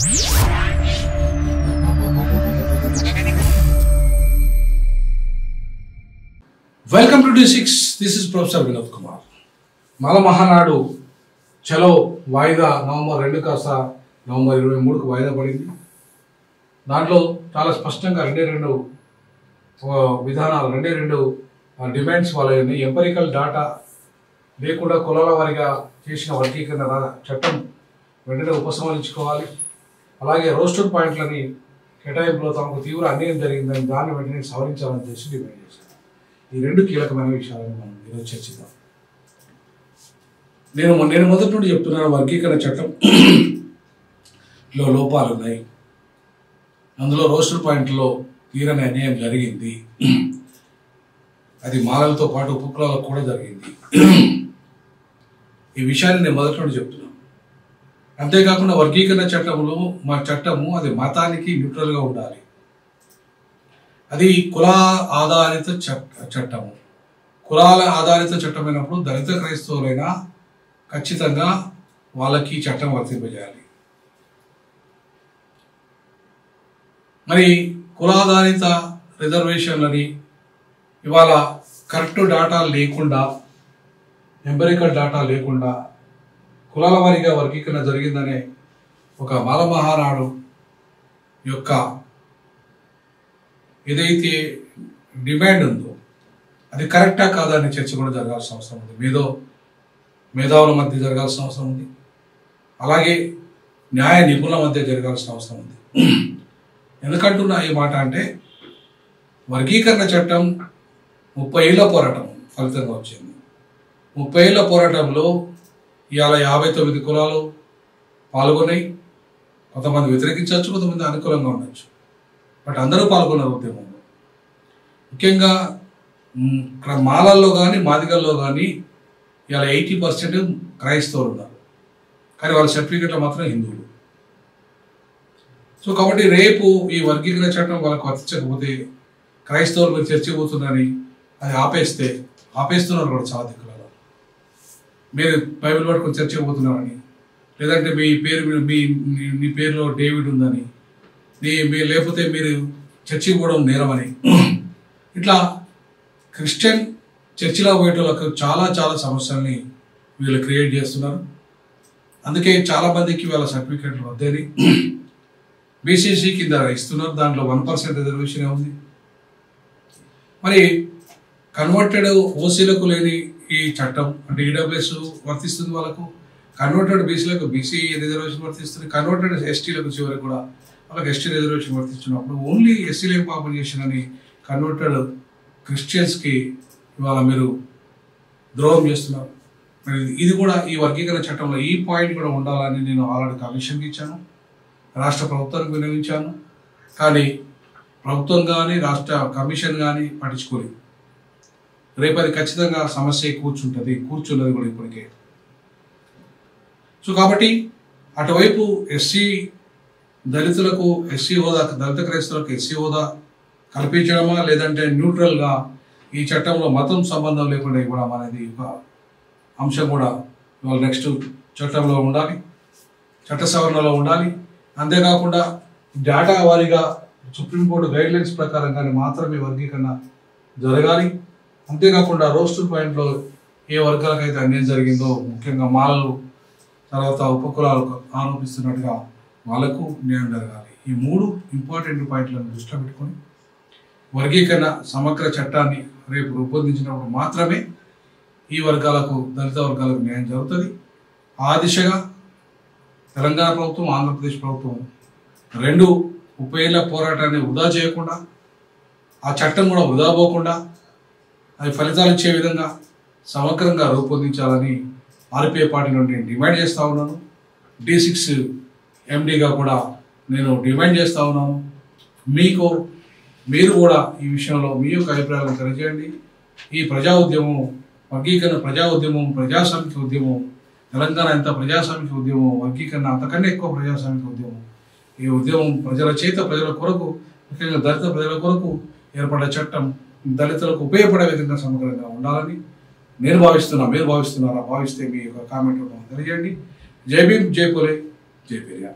Welcome to D6. This is Professor Vinod Kumar. Mala Mahanadu చలో వాయిదా November 2 కాస్త November 23కు వాయిదా పడింది. దాంట్లో చాలా స్పష్టంగా రెండు విధానాలు రెండు డిమాండ్స్ వాళ్ళని ఎంపరికల్ డాటా లేకుండా కులాల వారిగా చేసిన వర్గీకరణ చట్టం వెంటనే ఉపసంహరించుకోవాలి. అలాగే రోస్టర్ పాయింట్లని కేటాయింపులో తమకు తీవ్ర అన్యాయం జరిగిందని దాన్ని వెంటనే సవరించాలని చేసి డిమాండ్ చేశారు. ఈ రెండు కీలకమైన విషయాలను మనం ఈరోజు చర్చిద్దాం. నేను మొదటి నుండి చెప్తున్నాను, వర్గీకరణ చట్టంలో లోపాలు ఉన్నాయి. అందులో రోస్టర్ పాయింట్లో తీరని అన్యాయం జరిగింది. అది మాలలతో పాటు ఉపకులాలకు కూడా జరిగింది. ఈ విషయాన్ని నేను మొదటి నుండి చెప్తున్నాను. అంతేకాకుండా వర్గీకరణ చట్టము అది మతానికి న్యూట్రల్గా ఉండాలి. అది కుల ఆధారిత చట్టము. కులాల ఆధారిత చట్టమైనప్పుడు దళిత క్రైస్తవులైనా ఖచ్చితంగా వాళ్ళకి చట్టం వర్తింపజేయాలి. మరి కులాధారిత రిజర్వేషన్లని ఇవాళ కరెక్ట్ డాటా లేకుండా, ఎంపెరికల్ డాటా లేకుండా కులాల వారీగా వర్గీకరణ జరిగిందనే ఒక మాల మహానాడు యొక్క ఏదైతే డిమాండ్ ఉందో అది కరెక్టా కాదా అనే చర్చ కూడా జరగాల్సిన అవసరం ఉంది. మేధావుల మధ్య జరగాల్సిన అవసరం ఉంది. అలాగే న్యాయ నిపుణుల మధ్య జరగాల్సిన అవసరం ఉంది. ఎందుకంటున్నా ఈ మాట అంటే, వర్గీకరణ చట్టం 30 ఏళ్ల పోరాటం ఫలితంగా వచ్చింది. 30 ఏళ్ల పోరాటంలో ఇవాళ 59 కులాలు పాల్గొన్నాయి. కొంతమంది వ్యతిరేకించవచ్చు, కొంతమంది అనుకూలంగా ఉండొచ్చు. బట్ అందరూ పాల్గొన్నారు ఉద్యమంలో. ముఖ్యంగా మాలల్లో కానీ మాదిగల్లో కానీ ఇవాళ 80% క్రైస్తవులు ఉన్నారు. కానీ వాళ్ళ సర్టిఫికెట్లో మాత్రం హిందువులు. సో కాబట్టి రేపు ఈ వర్గీకరణ చట్టం వాళ్ళకు వర్తించకపోతే క్రైస్తవులు మీరు చర్చపోతున్నారని అది ఆపేస్తున్నారు కూడా చాలా దిక్కులలో. మీరు బైబిల్ పట్టుకొని చర్చపోతున్నారని, లేదంటే మీ పేరులో డేవిడ్ ఉందని, లేకపోతే మీరు చర్చికి పోవడం నేరమని, ఇట్లా క్రిస్టియన్ చర్చిలో పోయేటోళ్ళకు చాలా సమస్యల్ని వీళ్ళు క్రియేట్ చేస్తున్నారు. అందుకే చాలా మందికి వాళ్ళ సర్టిఫికేట్లు వద్దని బీసీసీ కింద ఇస్తున్నారు. దాంట్లో 1% రిజర్వేషన్ ఉంది. మరి కన్వర్టెడ్ ఓసీలకు లేని ఈ చట్టం అంటే ఈడబ్ల్యూఎస్ వర్తిస్తుంది వాళ్ళకు. కన్వర్టెడ్ బీసీలకు బీసీ రిజర్వేషన్ వర్తిస్తుంది. కన్వర్టెడ్ ఎస్టీలకు చివరికి కూడా వాళ్ళకి ఎస్టీ రిజర్వేషన్ వర్తిస్తున్నప్పుడు ఓన్లీ ఎస్సీలేం పాపం చేసినని కన్వర్టెడ్ క్రిస్టియన్స్కి ఇవాళ మీరు ద్రోహం చేస్తున్నారు. మరి ఇది కూడా ఈ వర్గీకరణ చట్టంలో ఈ పాయింట్ కూడా ఉండాలని నేను ఆల్రెడీ కమిషన్కి ఇచ్చాను, రాష్ట్ర ప్రభుత్వానికి వినియోగించాను. కానీ ప్రభుత్వం కానీ రాష్ట్ర కమిషన్ కానీ పట్టించుకోలేదు. రేపు అది ఖచ్చితంగా సమస్య కూర్చున్నది కూడా ఇప్పటికే. సో కాబట్టి అటువైపు ఎస్సీ దళితులకు ఎస్సీ హోదా, దళిత క్రైస్తవులకు ఎస్సీ హోదా కల్పించడమా, లేదంటే న్యూట్రల్గా ఈ చట్టంలో మతం సంబంధం లేకుండా ఇవ్వడం అనేది ఒక అంశం కూడా ఇవాళ నెక్స్ట్ చట్టంలో ఉండాలి, చట్ట సవరణలో ఉండాలి. అంతేకాకుండా డేటా వారీగా సుప్రీంకోర్టు గైడ్లైన్స్ ప్రకారంగానే మాత్రమే వర్గీకరణ జరగాలి. అంతేకాకుండా రోస్టర్ పాయింట్లో ఏ వర్గాలకైతే అన్యాయం జరిగిందో, ముఖ్యంగా మాలలు తర్వాత ఉపకులాలకు ఆరోపిస్తున్నట్టుగా వాళ్ళకు న్యాయం జరగాలి. ఈ 3 ఇంపార్టెంట్ పాయింట్లను దృష్టిలో పెట్టుకొని వర్గీకరణ సమగ్ర చట్టాన్ని రేపు రూపొందించినప్పుడు మాత్రమే ఈ వర్గాలకు, దళిత వర్గాలకు న్యాయం జరుగుతుంది. ఆ దిశగా తెలంగాణ ప్రభుత్వం, ఆంధ్రప్రదేశ్ ప్రభుత్వం 2 30 ఏళ్ల పోరాటాన్ని వృధా చేయకుండా, ఆ చట్టం కూడా వృధా పోకుండా అది ఫలితాలు ఇచ్చే విధంగా సమగ్రంగా రూపొందించాలని ఆర్పీఐ పార్టీ నుండి డిమాండ్ చేస్తూ ఉన్నాను. D6 MDగా కూడా నేను డిమాండ్ చేస్తూ ఉన్నాను. మీరు కూడా ఈ విషయంలో మీ యొక్క అభిప్రాయాలను తెలియజేయండి. ఈ ప్రజా ఉద్యమం, వర్గీకరణ ప్రజా ఉద్యమం, ప్రజాస్వామిక ఉద్యమం, తెలంగాణ ఎంత ప్రజాస్వామిక ఉద్యమం, వర్గీకరణ అంతకన్నా ఎక్కువ ప్రజాస్వామిక ఉద్యమం. ఈ ఉద్యమం ప్రజల కొరకు, ముఖ్యంగా దళిత ప్రజల కొరకు ఏర్పడ్డ చట్టం దళితులకు ఉపయోగపడే విధంగా సమగ్రంగా ఉండాలని నేను భావిస్తున్నా. మీరు భావిస్తున్నారా? భావిస్తే మీ యొక్క కామెంట్ తెలియజేయండి. జై భీమ్, జై పూలే, జై పెరియార్.